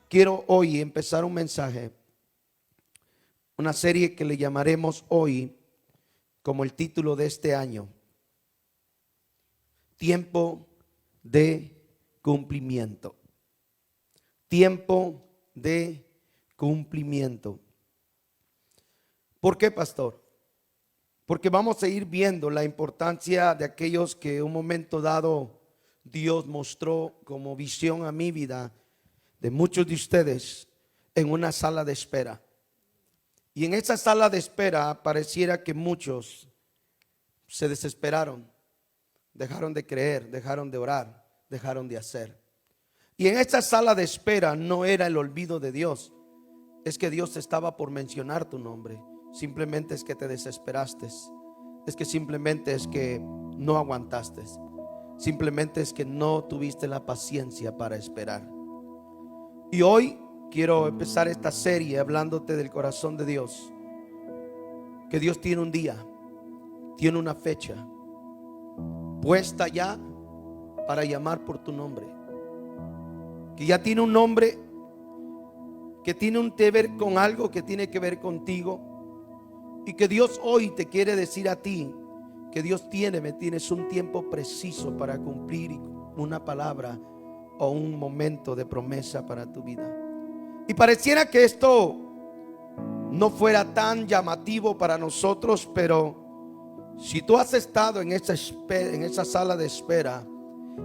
quiero hoy empezar un mensaje, una serie que le llamaremos hoy como el título de este año: Tiempo de cumplimiento. Tiempo de cumplimiento. ¿Por qué, pastor? Porque vamos a ir viendo la importancia de aquellos que en un momento dado Dios mostró como visión a mi vida, de muchos de ustedes, en una sala de espera. Y en esa sala de espera pareciera que muchos se desesperaron, dejaron de creer, dejaron de orar, dejaron de hacer. Y en esa sala de espera no era el olvido de Dios, es que Dios estaba por mencionar tu nombre. Simplemente es que te desesperaste, es que simplemente es que no aguantaste, simplemente es que no tuviste la paciencia para esperar. Y hoy quiero empezar esta serie hablándote del corazón de Dios, que Dios tiene un día, tiene una fecha puesta ya para llamar por tu nombre, que ya tiene un nombre, que tiene un que ver con algo que tiene que ver contigo, y que Dios hoy te quiere decir a ti que Dios tienes un tiempo preciso para cumplir una palabra o un momento de promesa para tu vida. Y pareciera que esto no fuera tan llamativo para nosotros, pero si tú has estado en esa sala de espera,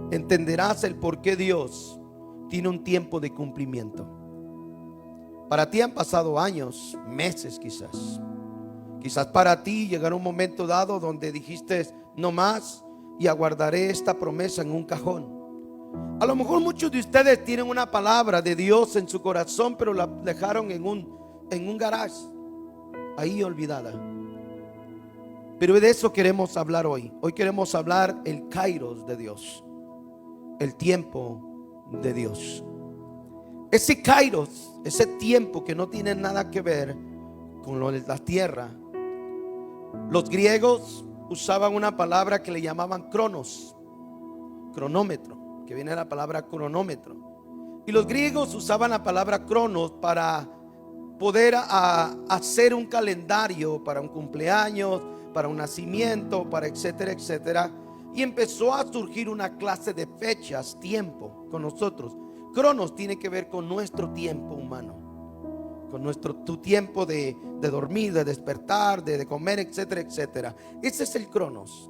entenderás el por qué Dios tiene un tiempo de cumplimiento. Para ti han pasado años, meses quizás. Quizás para ti llegará un momento dado donde dijiste no más y aguardaré esta promesa en un cajón. A lo mejor muchos de ustedes tienen una palabra de Dios en su corazón, pero la dejaron en un garage, ahí olvidada. Pero de eso queremos hablar hoy. Hoy queremos hablar el kairos de Dios, el tiempo de Dios. Ese kairos, ese tiempo que no tiene nada que ver con lo de la tierra. Los griegos usaban una palabra que le llamaban cronos, cronómetro, que viene de la palabra cronómetro. Y los griegos usaban la palabra cronos para poder hacer un calendario para un cumpleaños, para un nacimiento, para etcétera, etcétera. Y empezó a surgir una clase de fechas, tiempo con nosotros. Cronos tiene que ver con nuestro tiempo humano, con tu tiempo de dormir, de despertar, de comer, etcétera, etcétera. Ese es el cronos.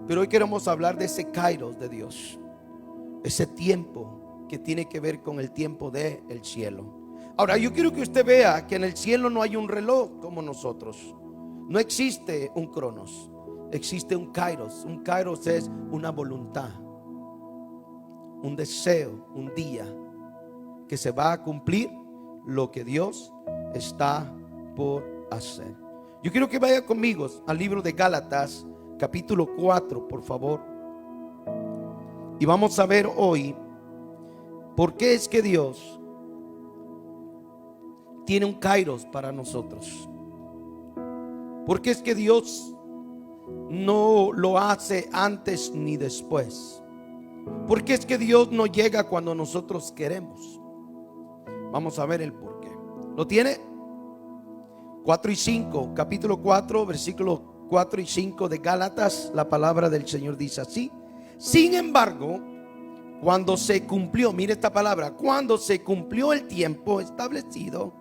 Pero hoy queremos hablar de ese kairos de Dios, ese tiempo que tiene que ver con el tiempo del cielo. Ahora yo quiero que usted vea que en el cielo no hay un reloj como nosotros. No existe un cronos, existe un kairos. Un kairos es una voluntad, un deseo, un día que se va a cumplir lo que Dios está por hacer. Yo quiero que vaya conmigo al libro de Gálatas, capítulo 4, por favor. Y vamos a ver hoy por qué es que Dios tiene un kairos para nosotros. ¿Por qué es que Dios no lo hace antes ni después? ¿Por qué es que Dios no llega cuando nosotros queremos? Vamos a ver el por qué. ¿Lo tiene? 4 y 5, capítulo 4, versículos 4 y 5 de Gálatas. La palabra del Señor dice así: sin embargo, cuando se cumplió, mire esta palabra, cuando se cumplió el tiempo establecido,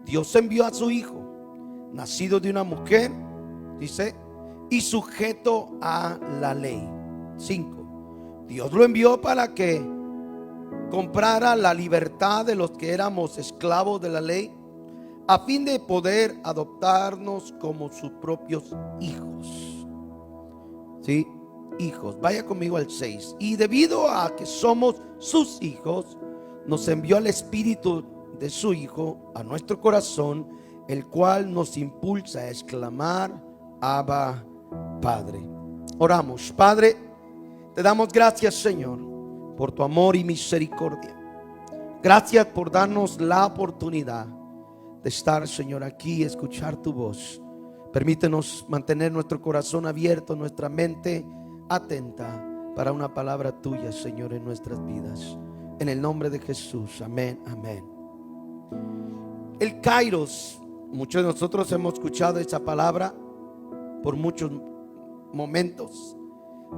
Dios envió a su Hijo, nacido de una mujer, dice, y sujeto a la ley. 5. Dios lo envió para que comprara la libertad de los que éramos esclavos de la ley, a fin de poder adoptarnos como sus propios hijos. ¿Sí? Hijos. Vaya conmigo al 6. Y debido a que somos sus hijos, nos envió al Espíritu de su Hijo a nuestro corazón, el cual nos impulsa a exclamar: Abba, Padre. Oramos. Padre, te damos gracias, Señor, por tu amor y misericordia. Gracias por darnos la oportunidad de estar, Señor, aquí y escuchar tu voz. Permítenos mantener nuestro corazón abierto, nuestra mente atenta para una palabra tuya, Señor, en nuestras vidas. En el nombre de Jesús, amén, amén El Kairos, muchos de nosotros hemos escuchado esa palabra por muchos momentos.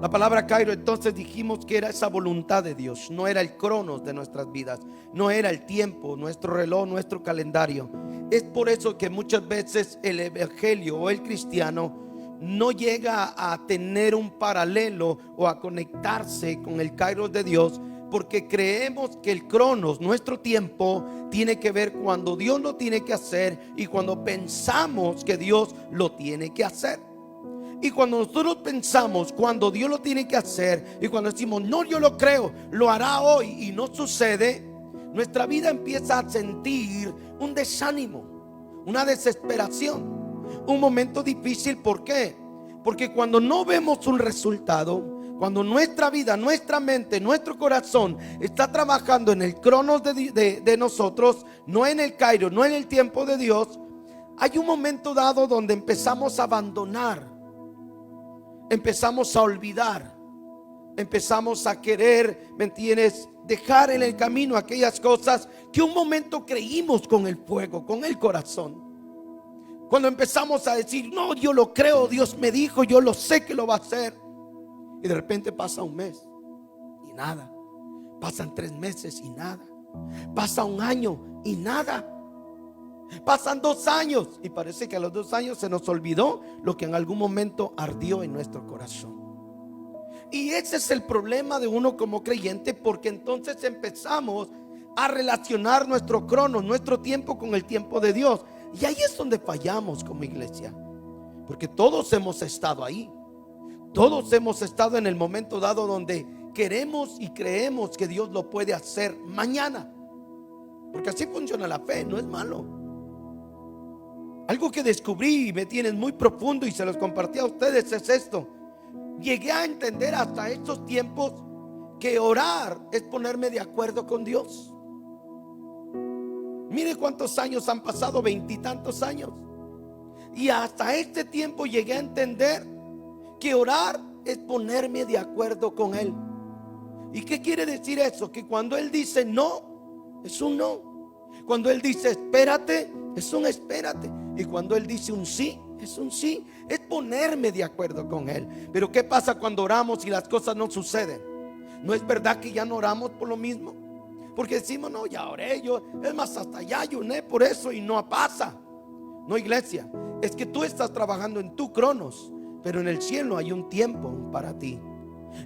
La palabra Kairos, entonces dijimos que era esa voluntad de Dios, no era el cronos de nuestras vidas, no era el tiempo, nuestro reloj, nuestro calendario. Es por eso que muchas veces el evangelio o el cristiano no llega a tener un paralelo o a conectarse con el Kairos de Dios, porque creemos que el cronos, nuestro tiempo, tiene que ver cuando Dios lo tiene que hacer y cuando pensamos que Dios lo tiene que hacer. Y cuando nosotros pensamos cuando Dios lo tiene que hacer y cuando decimos no, yo lo creo, lo hará hoy, y no sucede, nuestra vida empieza a sentir un desánimo, una desesperación, un momento difícil. ¿Por qué? Porque cuando no vemos un resultado, cuando nuestra vida, nuestra mente, nuestro corazón está trabajando en el cronos de nosotros, no en el Kairos, no en el tiempo de Dios, hay un momento dado donde empezamos a abandonar, empezamos a olvidar, empezamos a querer, ¿me entiendes?, dejar en el camino aquellas cosas que un momento creímos con el fuego, con el corazón. Cuando empezamos a decir no, yo lo creo, Dios me dijo, yo lo sé que lo va a hacer, y de repente pasa un mes y nada, pasan 3 meses y nada, pasa un año y nada, pasan 2 años y parece que a los 2 años se nos olvidó lo que en algún momento ardió en nuestro corazón. Y ese es el problema de uno como creyente, porque entonces empezamos a relacionar nuestro crono, nuestro tiempo, con el tiempo de Dios. Y ahí es donde fallamos como iglesia, porque todos hemos estado ahí. Todos hemos estado en el momento dado donde queremos y creemos que Dios lo puede hacer mañana, porque así funciona la fe, no es malo. Algo que descubrí y me tiene muy profundo y se los compartí a ustedes es esto. Llegué a entender hasta estos tiempos que orar es ponerme de acuerdo con Dios. Mire cuántos años han pasado, 20 y tantos años, y hasta este tiempo llegué a entender que orar es ponerme de acuerdo con Él. ¿Y qué quiere decir eso? Que cuando Él dice no, es un no. Cuando Él dice espérate, es un espérate. Y cuando Él dice un sí, es un sí. Es ponerme de acuerdo con Él. Pero ¿qué pasa cuando oramos y las cosas no suceden? ¿No es verdad que ya no oramos por lo mismo? Porque decimos no, ya oré yo, es más, hasta ya ayuné por eso y no pasa. No, iglesia, es que tú estás trabajando en tu cronos, pero en el cielo hay un tiempo para ti.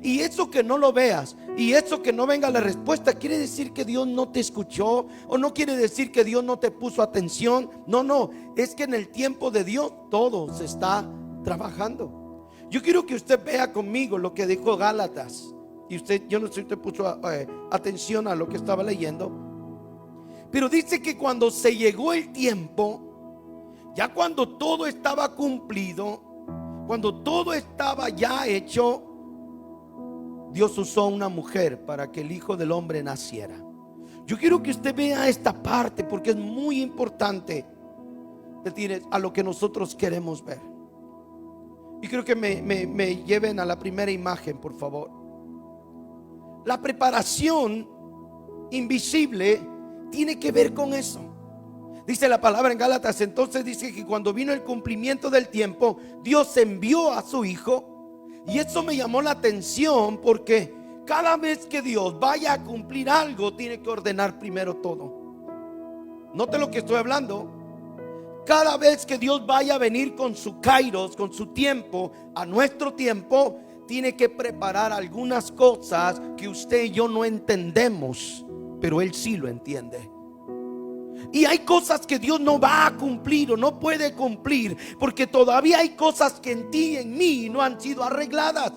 Y eso que no lo veas y eso que no venga la respuesta, quiere decir que Dios no te escuchó, o no quiere decir que Dios no te puso atención. No, no, es que en el tiempo de Dios todo se está trabajando. Yo quiero que usted vea conmigo lo que dijo Gálatas. Y usted, yo no sé si usted puso atención a lo que estaba leyendo, pero dice que cuando se llegó el tiempo, ya cuando todo estaba cumplido, cuando todo estaba ya hecho, Dios usó a una mujer para que el Hijo del Hombre naciera. Yo quiero que usted vea esta parte porque es muy importante a lo que nosotros queremos ver. Y quiero que me lleven a la primera imagen, por favor. La preparación invisible tiene que ver con eso. Dice la palabra en Gálatas, entonces dice que cuando vino el cumplimiento del tiempo, Dios envió a su Hijo. Y eso me llamó la atención, porque cada vez que Dios vaya a cumplir algo, tiene que ordenar primero todo. Note lo que estoy hablando. Cada vez que Dios vaya a venir con su kairos, con su tiempo, a nuestro tiempo, tiene que preparar algunas cosas que usted y yo no entendemos, pero Él sí lo entiende. Y hay cosas que Dios no va a cumplir o no puede cumplir, porque todavía hay cosas que en ti y en mí no han sido arregladas.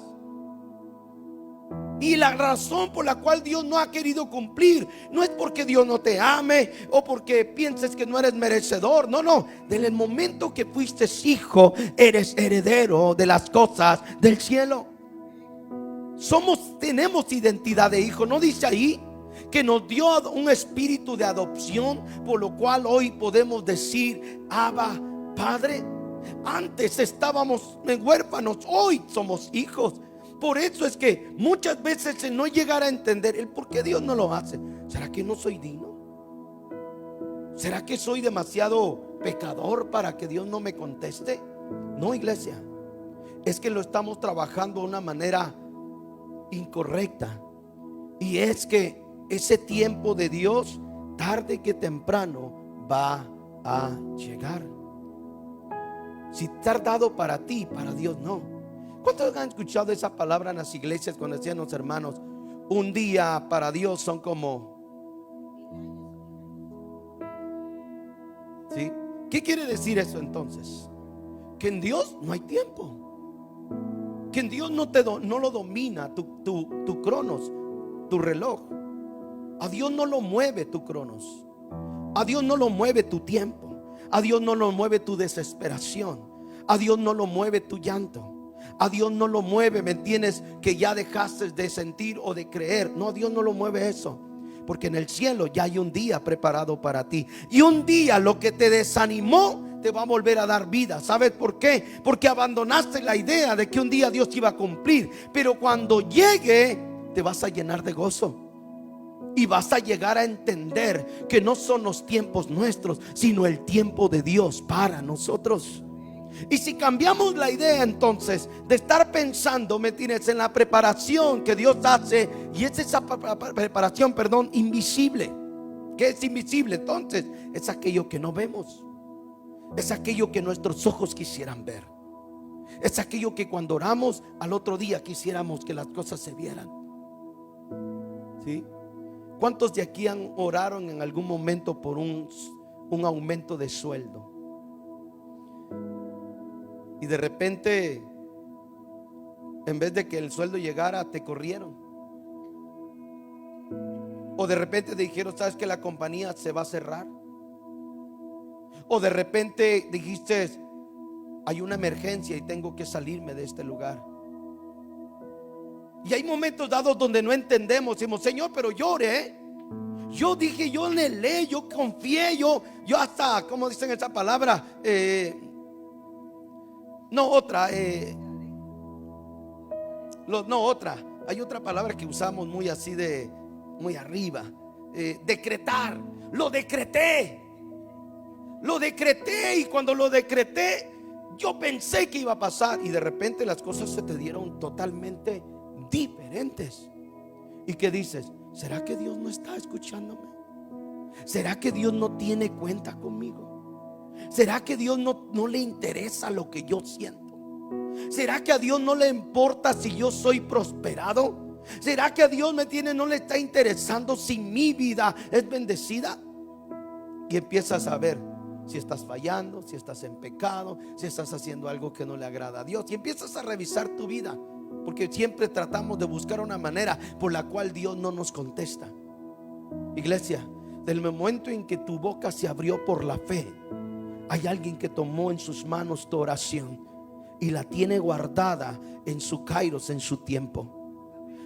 Y la razón por la cual Dios no ha querido cumplir no es porque Dios no te ame o porque pienses que no eres merecedor. No, no. Desde el momento que fuiste hijo, eres heredero de las cosas del cielo. Tenemos identidad de hijo. ¿No dice ahí que nos dio un espíritu de adopción, por lo cual hoy podemos decir Abba, Padre? Antes estábamos huérfanos, hoy somos hijos. Por eso es que muchas veces no llegar a entender el por qué Dios no lo hace. ¿Será que no soy digno? ¿Será que soy demasiado pecador para que Dios no me conteste? No, iglesia, es que lo estamos trabajando de una manera incorrecta. Y es que ese tiempo de Dios, tarde que temprano, va a llegar. Si tardado para ti, para Dios no. ¿Cuántos han escuchado esa palabra en las iglesias cuando decían los hermanos, un día para Dios son como... ¿Sí? ¿Qué quiere decir eso entonces? Que en Dios no hay tiempo. Que en Dios no lo domina tu cronos, tu reloj. A Dios no lo mueve tu cronos. A Dios no lo mueve tu tiempo. A Dios no lo mueve tu desesperación. A Dios no lo mueve tu llanto. A Dios no lo mueve, ¿me entiendes? Que ya dejaste de sentir o de creer. No, a Dios no lo mueve eso. Porque en el cielo ya hay un día preparado para ti. Y un día lo que te desanimó te va a volver a dar vida. ¿Sabes por qué? Porque abandonaste la idea de que un día Dios te iba a cumplir. Pero cuando llegue, te vas a llenar de gozo. Y vas a llegar a entender que no son los tiempos nuestros, sino el tiempo de Dios para nosotros. Y si cambiamos la idea entonces de estar pensando, ¿me tienes? En la preparación que Dios hace, y es esa preparación, invisible. ¿Qué es invisible? Entonces es aquello que no vemos. Es aquello que nuestros ojos quisieran ver. Es aquello que cuando oramos al otro día quisiéramos que las cosas se vieran. ¿Sí? ¿Cuántos de aquí oraron en algún momento por un aumento de sueldo? Y de repente, en vez de que el sueldo llegara, te corrieron. O de repente te dijeron, ¿sabes que la compañía se va a cerrar? O de repente dijiste, hay una emergencia y tengo que salirme de este lugar. Y hay momentos dados donde no entendemos. Decimos, Señor, pero yo oré, yo dije, yo anhelé, yo confié, yo hasta, ¿cómo dicen esa palabra? Hay otra palabra que usamos muy así de muy arriba. Decretar. Lo decreté. Y cuando lo decreté, yo pensé que iba a pasar. Y de repente las cosas se te dieron totalmente diferentes. ¿Y qué dices? ¿Será que Dios no está escuchándome? ¿Será que Dios no tiene cuenta conmigo? ¿Será que Dios no le interesa lo que yo siento? ¿Será que a Dios no le importa si yo soy prosperado? ¿Será que a Dios no le está interesando si mi vida es bendecida? Y empiezas a ver si estás fallando, si estás en pecado, si estás haciendo algo que no le agrada a Dios. Y empiezas a revisar tu vida, porque siempre tratamos de buscar una manera por la cual Dios no nos contesta. Iglesia, del momento en que tu boca se abrió por la fe, hay alguien que tomó en sus manos tu oración y la tiene guardada en su kairos, en su tiempo.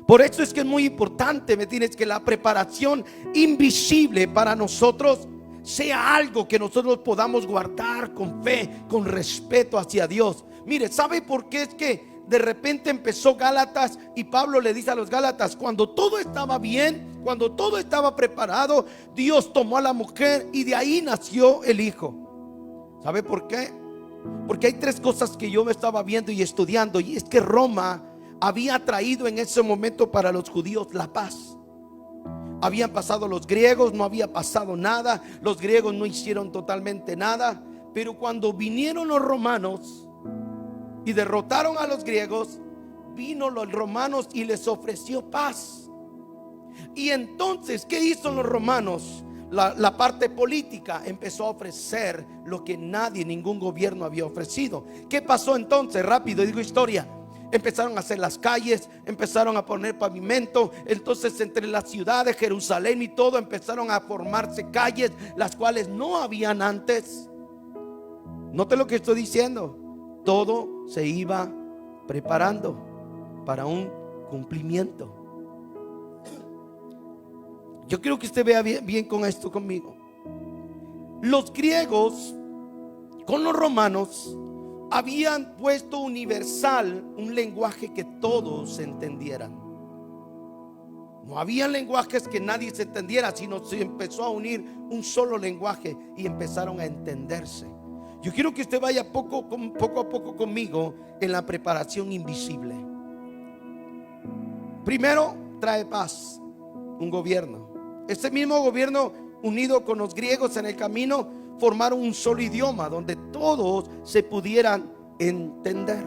Por eso es que es muy importante, ¿me tienes? Que la preparación invisible para nosotros sea algo que nosotros podamos guardar con fe, con respeto hacia Dios. Mire, ¿sabe por qué es que de repente empezó Gálatas? Y Pablo le dice a los Gálatas, cuando todo estaba bien, cuando todo estaba preparado, Dios tomó a la mujer y de ahí nació el hijo. ¿Sabe por qué? Porque hay tres cosas que yo me estaba viendo y estudiando. Y es que Roma había traído en ese momento para los judíos la paz. Habían pasado los griegos, no había pasado nada. Los griegos no hicieron totalmente nada. Pero cuando vinieron los romanos y derrotaron a los griegos, vino los romanos y les ofreció paz. Y entonces, ¿qué hizo los romanos? La parte política empezó a ofrecer lo que ningún gobierno había ofrecido. ¿Qué pasó entonces? Rápido digo historia. Empezaron a hacer las calles, empezaron a poner pavimento. Entonces entre las ciudades, Jerusalén y todo, empezaron a formarse calles, las cuales no habían antes. Note lo que estoy diciendo. Todo se iba preparando para un cumplimiento. Yo quiero que usted vea bien con esto conmigo. Los griegos con los romanos habían puesto universal un lenguaje que todos entendieran. No había lenguajes que nadie se entendiera, sino se empezó a unir un solo lenguaje y empezaron a entenderse. Yo quiero que usted vaya poco a poco conmigo en la preparación invisible. Primero, trae paz, un gobierno. Ese mismo gobierno, unido con los griegos en el camino, formaron un solo idioma donde todos se pudieran entender.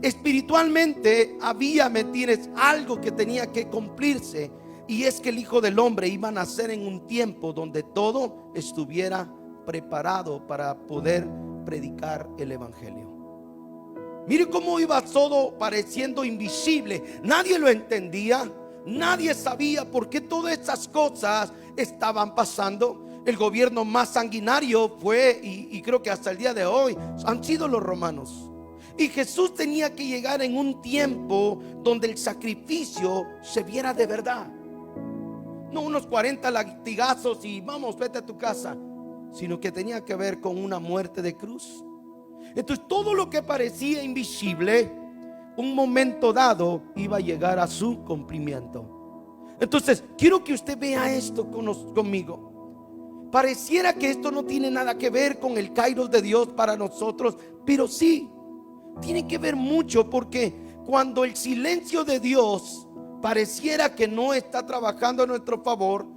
Espiritualmente había, ¿me entiendes?, algo que tenía que cumplirse, y es que el Hijo del Hombre iba a nacer en un tiempo donde todo estuviera preparado para poder predicar el evangelio. Mire cómo iba todo pareciendo invisible. Nadie lo entendía, nadie sabía por qué todas esas cosas estaban pasando. El gobierno más sanguinario fue, y creo que hasta el día de hoy, han sido los romanos. Y Jesús tenía que llegar en un tiempo donde el sacrificio se viera de verdad. No unos 40 latigazos y vamos, vete a tu casa, sino que tenía que ver con una muerte de cruz. Entonces todo lo que parecía invisible, un momento dado iba a llegar a su cumplimiento. Entonces quiero que usted vea esto conmigo. Pareciera que esto no tiene nada que ver con el kairos de Dios para nosotros, pero sí tiene que ver mucho, porque cuando el silencio de Dios pareciera que no está trabajando a nuestro favor,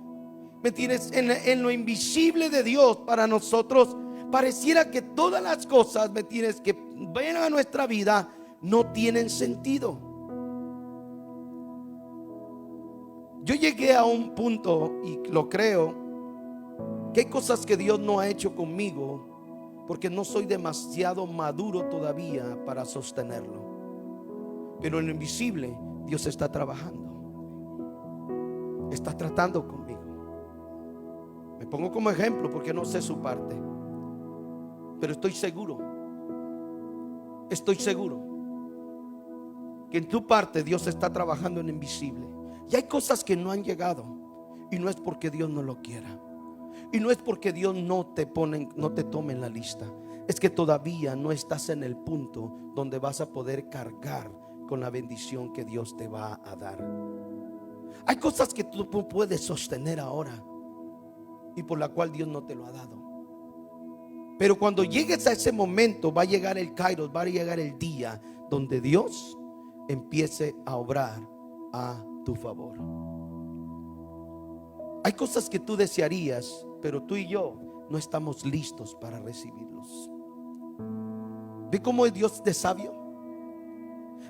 ¿me tienes? En lo invisible de Dios para nosotros, pareciera que todas las cosas, ¿me tienes?, que ven a nuestra vida no tienen sentido. Yo llegué a un punto, y lo creo, que hay cosas que Dios no ha hecho conmigo porque no soy demasiado maduro todavía para sostenerlo. Pero en lo invisible Dios está trabajando, está tratando conmigo. Me pongo como ejemplo porque no sé su parte, pero estoy seguro que en tu parte Dios está trabajando en invisible. Y hay cosas que no han llegado, y no es porque Dios no lo quiera, y no es porque Dios no te tome en la lista. Es que todavía no estás en el punto donde vas a poder cargar con la bendición que Dios te va a dar. Hay cosas que tú puedes sostener ahora y por la cual Dios no te lo ha dado. Pero cuando llegues a ese momento, va a llegar el kairos, va a llegar el día donde Dios empiece a obrar a tu favor. Hay cosas que tú desearías, pero tú y yo no estamos listos para recibirlos. ¿Ve cómo es Dios de sabio?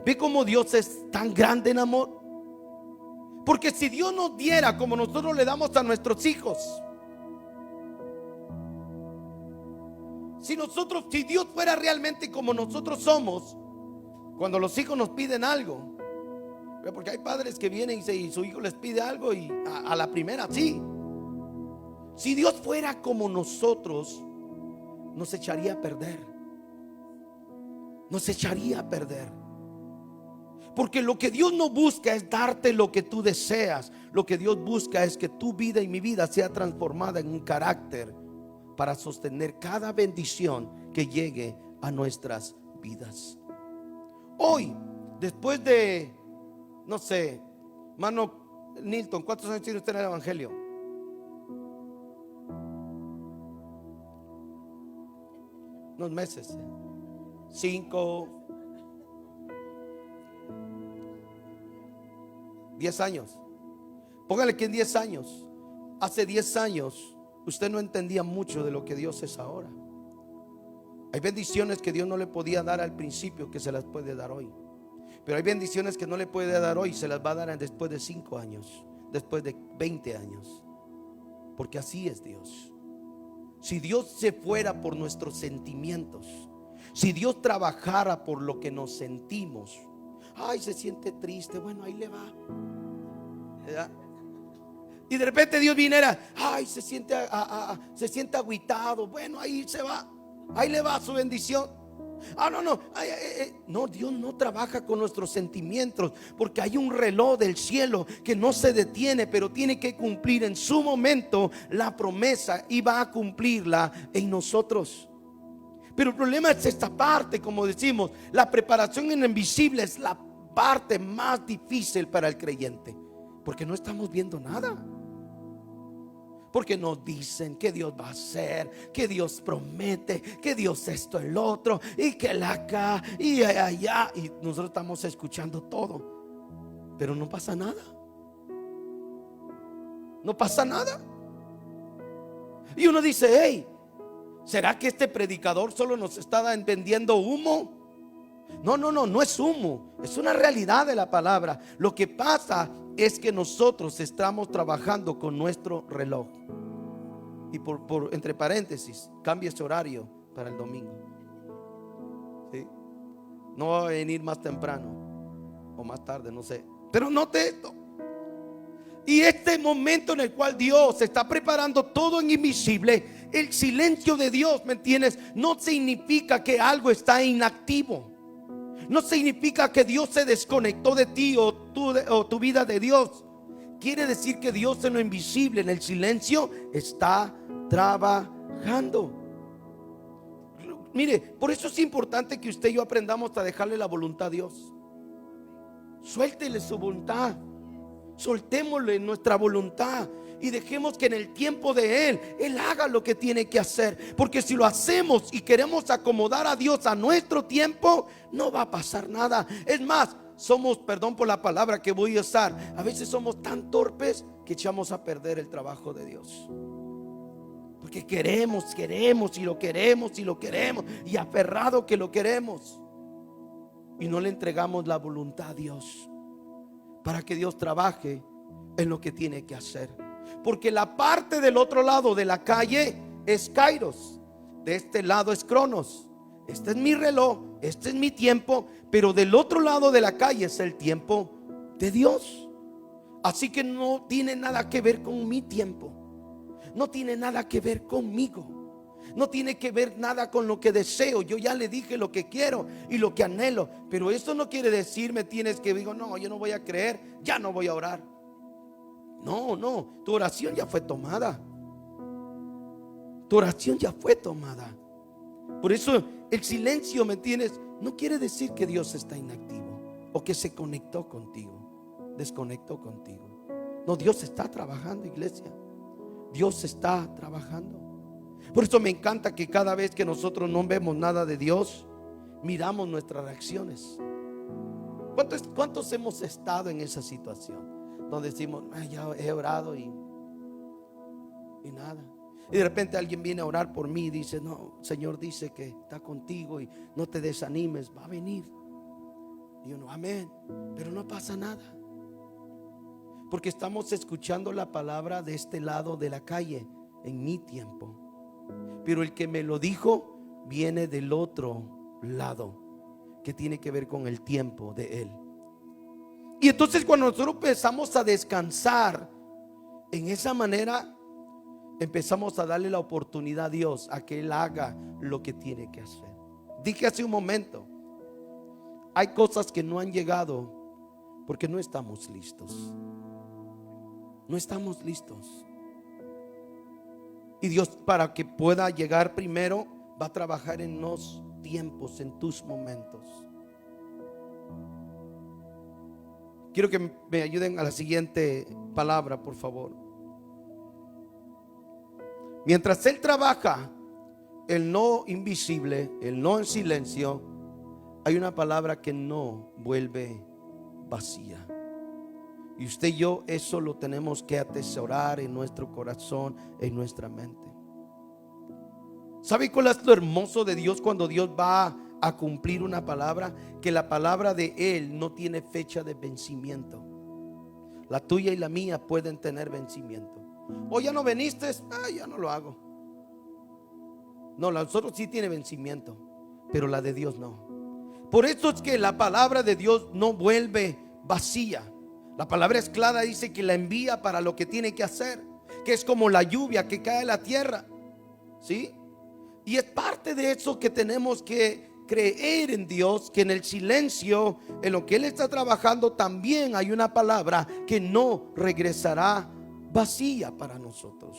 ¿Ve cómo Dios es tan grande en amor? Porque si Dios nos diera como nosotros le damos a nuestros hijos, si Dios fuera realmente como nosotros somos, cuando los hijos nos piden algo, porque hay padres que vienen y su hijo les pide algo y a la primera sí. Si Dios fuera como nosotros, nos echaría a perder. Nos echaría a perder. Porque lo que Dios no busca es darte lo que tú deseas. Lo que Dios busca es que tu vida y mi vida sea transformada en un carácter para sostener cada bendición que llegue a nuestras vidas. Hoy, después de, no sé, hermano Nilton, ¿cuántos años tiene usted en el evangelio? Unos meses, 5, 10 años. Póngale que en 10 años, hace 10 años, usted no entendía mucho de lo que Dios es ahora. Hay bendiciones que Dios no le podía dar al principio, que se las puede dar hoy. Pero hay bendiciones que no le puede dar hoy, se las va a dar después de 5 años, después de 20 años. Porque así es Dios. Si Dios se fuera por nuestros sentimientos, si Dios trabajara por lo que nos sentimos, ay, se siente triste, bueno, ahí le va, ¿verdad? Y de repente Dios viniera, ay, se siente agüitado, bueno, ahí se va, ahí le va su bendición. No, Dios no trabaja con nuestros sentimientos, porque hay un reloj del cielo que no se detiene, pero tiene que cumplir en su momento la promesa, y va a cumplirla en nosotros. Pero el problema es esta parte, como decimos, la preparación en lo invisible es la parte más difícil para el creyente. Porque no estamos viendo nada. Porque nos dicen que Dios va a hacer, que Dios promete, que Dios esto, el otro, y que el acá y allá. Y nosotros estamos escuchando todo, pero no pasa nada. No pasa nada. Y uno dice: hey, ¿será que este predicador solo nos está vendiendo humo? No es humo, es una realidad de la palabra. Lo que pasa es que nosotros estamos trabajando con nuestro reloj. Y por entre paréntesis, cambie ese horario para el domingo, ¿sí? No va a venir más temprano o más tarde, no sé. Pero note esto. Y este momento en el cual Dios está preparando todo en invisible, el silencio de Dios, ¿me entiendes? No significa que algo está inactivo. No significa que Dios se desconectó de ti o tu vida de Dios. Quiere decir que Dios en lo invisible, en el silencio, está trabajando. Mire, por eso es importante que usted y yo aprendamos a dejarle la voluntad a Dios. Suéltele su voluntad. Soltémosle nuestra voluntad y dejemos que en el tiempo de Él haga lo que tiene que hacer. Porque si lo hacemos y queremos acomodar a Dios a nuestro tiempo, no va a pasar nada. Es más, somos, perdón por la palabra que voy a usar, a veces somos tan torpes que echamos a perder el trabajo de Dios. Porque queremos y lo queremos y aferrado que lo queremos, y no le entregamos la voluntad a Dios para que Dios trabaje en lo que tiene que hacer. Porque la parte del otro lado de la calle es Kairos, de este lado es Cronos. Este es mi reloj, este es mi tiempo, pero del otro lado de la calle es el tiempo de Dios. Así que no tiene nada que ver con mi tiempo, no tiene nada que ver conmigo, no tiene que ver nada con lo que deseo. Yo ya le dije lo que quiero y lo que anhelo, pero eso no quiere decir, me tienes que digo, no, yo no voy a creer, ya no voy a orar. No, tu oración ya fue tomada. Tu oración ya fue tomada. Por eso el silencio, ¿me entiendes? No quiere decir que Dios está inactivo o que se conectó contigo, desconectó contigo. No, Dios está trabajando, iglesia. Dios está trabajando. Por eso me encanta que cada vez que nosotros no vemos nada de Dios, miramos nuestras reacciones. ¿Cuántos hemos estado en esa situación donde decimos, ya he orado y nada? Y de repente alguien viene a orar por mí y dice, no, Señor dice que está contigo y no te desanimes, va a venir. Y uno, amén, pero no pasa nada, porque estamos escuchando la palabra de este lado de la calle, en mi tiempo. Pero el que me lo dijo viene del otro lado, que tiene que ver con el tiempo de Él. Y entonces cuando nosotros empezamos a descansar en esa manera, empezamos a darle la oportunidad a Dios a que Él haga lo que tiene que hacer. Dije hace un momento, hay cosas que no han llegado porque no estamos listos. No estamos listos. Y Dios, para que pueda llegar primero, va a trabajar en los tiempos, en tus momentos. Quiero que me ayuden a la siguiente palabra, por favor. Mientras Él trabaja el no invisible, el no en silencio, hay una palabra que no vuelve vacía. Y usted y yo eso lo tenemos que atesorar en nuestro corazón, en nuestra mente. ¿Sabe cuál es lo hermoso de Dios cuando Dios va a cumplir una palabra? Que la palabra de Él no tiene fecha de vencimiento. La tuya y la mía pueden tener vencimiento. O ya no viniste, ya no lo hago. No, la de nosotros sí tiene vencimiento, pero la de Dios no. Por eso es que la palabra de Dios no vuelve vacía. La palabra es clara, dice que la envía para lo que tiene que hacer, que es como la lluvia que cae a la tierra, ¿sí? Y es parte de eso que tenemos que creer en Dios, que en el silencio, en lo que Él está trabajando, también hay una palabra que no regresará vacía para nosotros.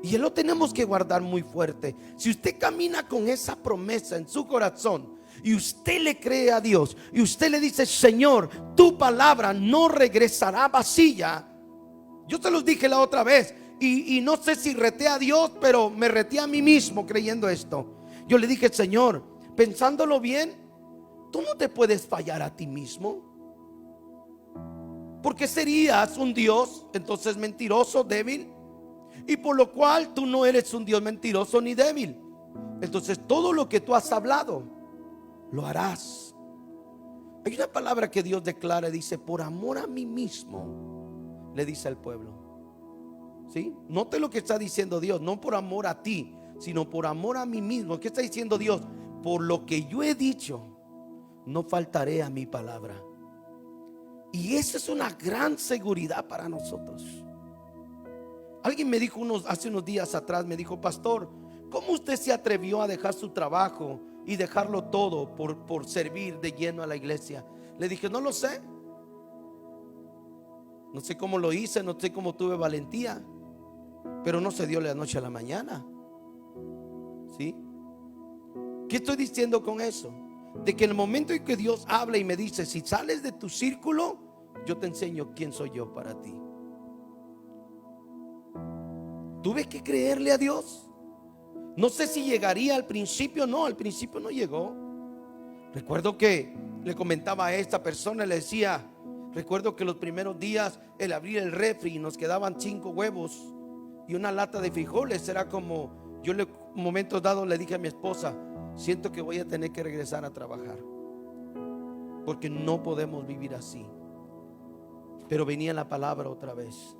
Y Él lo tenemos que guardar muy fuerte. Si usted camina con esa promesa en su corazón, y usted le cree a Dios y usted le dice: Señor, tu palabra no regresará vacía. Yo se los dije la otra vez y no sé si reté a Dios, pero me reté a mí mismo creyendo esto. Yo le dije: Señor, pensándolo bien, tú no te puedes fallar a ti mismo, porque serías un Dios entonces mentiroso, débil, y por lo cual tú no eres un Dios mentiroso ni débil. Entonces todo lo que tú has hablado lo harás. Hay una palabra que Dios declara, dice: por amor a mí mismo, le dice al pueblo. ¿Sí? Note lo que está diciendo Dios: no por amor a ti, sino por amor a mí mismo. ¿Qué está diciendo Dios? Por lo que yo he dicho, no faltaré a mi palabra. Y esa es una gran seguridad para nosotros. Alguien me dijo hace unos días atrás, me dijo: pastor, ¿cómo usted se atrevió a dejar su trabajo y dejarlo todo por servir de lleno a la iglesia? Le dije: no lo sé. No sé cómo lo hice, no sé cómo tuve valentía, pero no se dio de la noche a la mañana. ¿Sí? ¿Qué estoy diciendo con eso? De que en el momento en que Dios habla y me dice: si sales de tu círculo, yo te enseño quién soy yo para ti. Tuve que creerle a Dios. No sé si llegaría al principio. No, al principio no llegó. Recuerdo que le comentaba a esta persona, le decía: recuerdo que los primeros días, el abrir el refri, nos quedaban 5 huevos y una lata de frijoles. Era como, momentos dados le dije a mi esposa: siento que voy a tener que regresar a trabajar, porque no podemos vivir así. Pero venía la palabra otra vez.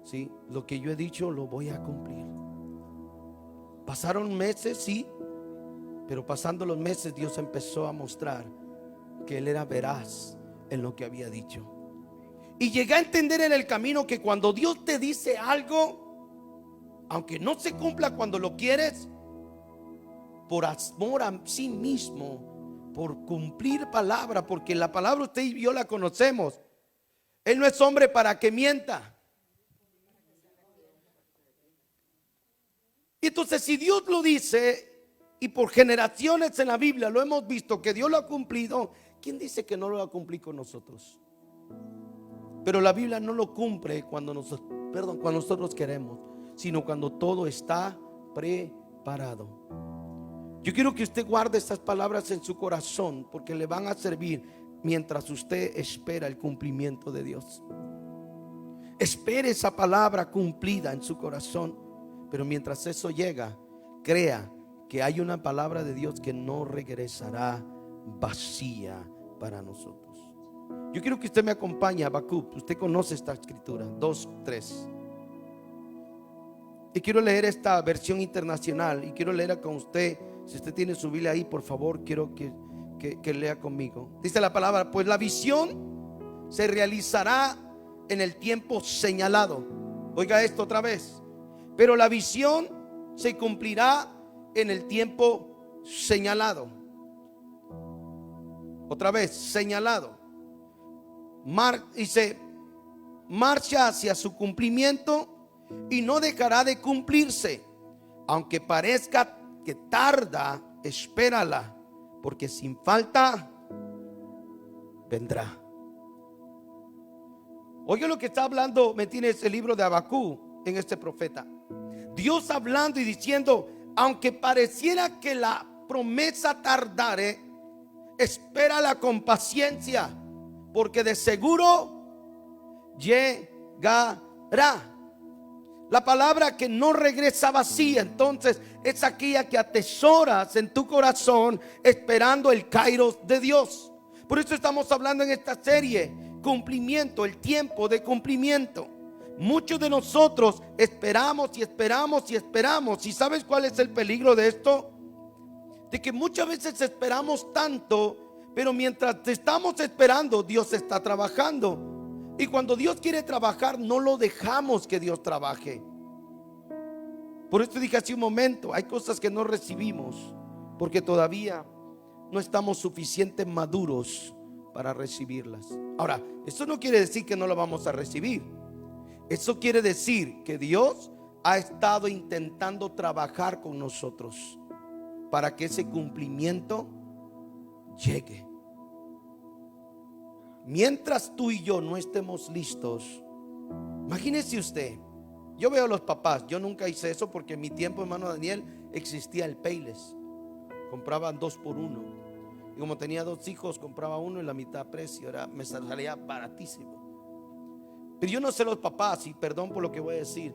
Sí, lo que yo he dicho lo voy a cumplir. Pasaron meses, sí, pero pasando los meses Dios empezó a mostrar que Él era veraz en lo que había dicho. Y llegué a entender en el camino que cuando Dios te dice algo, aunque no se cumpla cuando lo quieres, por amor a sí mismo, por cumplir palabra, porque la palabra usted y yo la conocemos. Él no es hombre para que mienta. Y entonces, si Dios lo dice, y por generaciones en la Biblia lo hemos visto que Dios lo ha cumplido, ¿quién dice que no lo va a cumplir con nosotros? Pero la Biblia no lo cumple cuando nosotros queremos, sino cuando todo está preparado. Yo quiero que usted guarde estas palabras en su corazón, porque le van a servir mientras usted espera el cumplimiento de Dios. Espere esa palabra cumplida en su corazón. Pero mientras eso llega, crea que hay una palabra de Dios que no regresará vacía para nosotros. Yo quiero que usted me acompañe a Habacuc. Usted conoce esta escritura, 2:3. Y quiero leer esta versión internacional. Y quiero leerla con usted. Si usted tiene su Biblia ahí, por favor, quiero que lea conmigo. Dice la palabra: pues la visión se realizará en el tiempo señalado. Oiga esto otra vez. Pero la visión se cumplirá en el tiempo señalado. Otra vez, señalado. Dice: marcha hacia su cumplimiento y no dejará de cumplirse. Aunque parezca que tarda, espérala, porque sin falta vendrá. Oye lo que está hablando, ¿me entiendes? El libro de Habacuc en este profeta. Dios hablando y diciendo: aunque pareciera que la promesa tardare, espérala con paciencia, porque de seguro llegará. La palabra que no regresa vacía, entonces, es aquella que atesoras en tu corazón, esperando el kairos de Dios. Por eso estamos hablando en esta serie: cumplimiento, el tiempo de cumplimiento. Muchos de nosotros esperamos y esperamos y esperamos. ¿Y sabes cuál es el peligro de esto? De que muchas veces esperamos tanto, pero mientras estamos esperando, Dios está trabajando. Y cuando Dios quiere trabajar, no lo dejamos que Dios trabaje. Por esto dije hace un momento: hay cosas que no recibimos porque todavía no estamos suficientemente maduros para recibirlas. Ahora, eso no quiere decir que no lo vamos a recibir. Eso quiere decir que Dios ha estado intentando trabajar con nosotros. para que ese cumplimiento llegue. Mientras tú y yo no estemos listos, imagínese usted, yo veo a los papás, yo nunca hice eso porque en mi tiempo, hermano Daniel, existía el Payless. Compraban 2 por 1. Y como tenía 2 hijos, compraba uno en la mitad precio. Me salía baratísimo. Pero yo no sé los papás, y perdón por lo que voy a decir,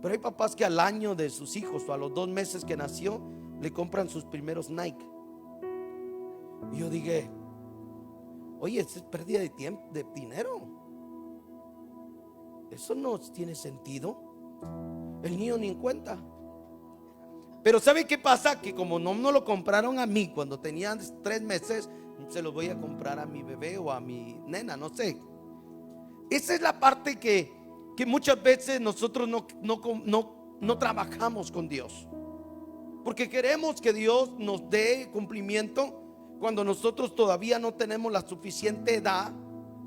pero hay papás que al año de sus hijos o a los 2 meses que nació, le compran sus primeros Nike. Y yo dije, oye, eso es pérdida de tiempo, de dinero. Eso no tiene sentido. El niño ni en cuenta. Pero ¿sabe qué pasa? Que como no lo compraron a mí cuando tenía 3 meses, se los voy a comprar a mi bebé o a mi nena, no sé. Esa es la parte que muchas veces nosotros no trabajamos con Dios, porque queremos que Dios nos dé cumplimiento cuando nosotros todavía no tenemos la suficiente edad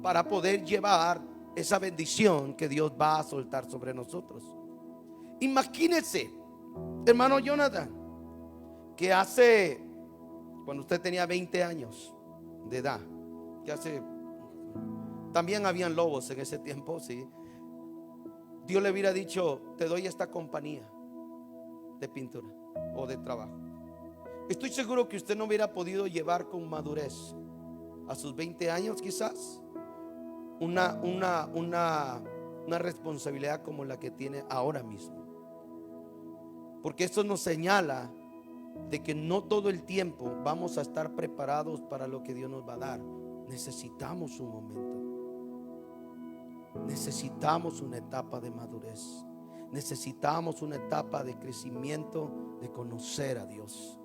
para poder llevar esa bendición que Dios va a soltar sobre nosotros. Imagínense, hermano Jonathan, que cuando usted tenía 20 años de edad, también habían lobos en ese tiempo, sí. Dios le hubiera dicho, te doy esta compañía de pintura o de trabajo. Estoy seguro que usted no hubiera podido llevar con madurez a sus 20 años quizás una responsabilidad como la que tiene ahora mismo. Porque esto nos señala de que no todo el tiempo vamos a estar preparados para lo que Dios nos va a dar. Necesitamos un momento. Necesitamos una etapa de madurez. Necesitamos una etapa de crecimiento, de conocer a Dios.